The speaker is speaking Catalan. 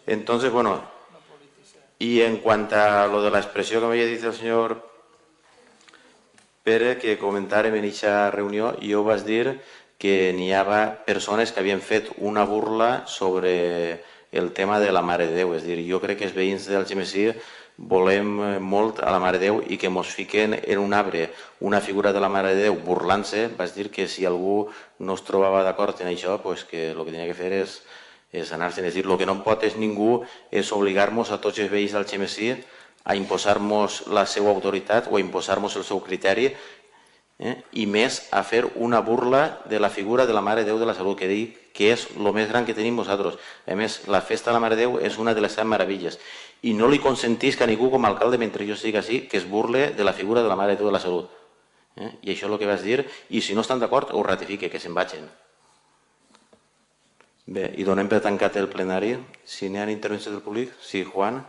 Entonces, bueno, y en cuanto a lo de la expresión que me había dicho el señor Pere, que comentàrem en aquesta reunió, jo vas dir que n'hi havia persones que havien fet una burla sobre el tema de la Mare de Déu. És a dir, jo crec que els veïns d'Algemesí volem molt a la Mare de Déu i que mos fiquen en un arbre una figura de la Mare de Déu burlant-se. Vas dir que si algú no es trobava d'acord en això, pues que el que tenia que fer és anar-se'n. És dir, el que no pot és ningú és obligar-nos a tots els veïns d'Algemesí a imposar-nos la seva autoritat o a imposar-nos el seu criteri, i més a fer una burla de la figura de la Mare de Déu de la Salut, que dic que és el més gran que tenim nosaltres. A més, la festa de la Mare de Déu és una de les 7 meravilles i no li consentisc a ningú com a alcalde, mentre jo estigui així, que es burle de la figura de la Mare de Déu de la Salut. I això és el que vas dir, i si no estan d'acord, ho ratifique, que se'n vagin. Bé, i donem per tancat el plenari. Si n'hi ha intervencions del públic? Sí, Juan.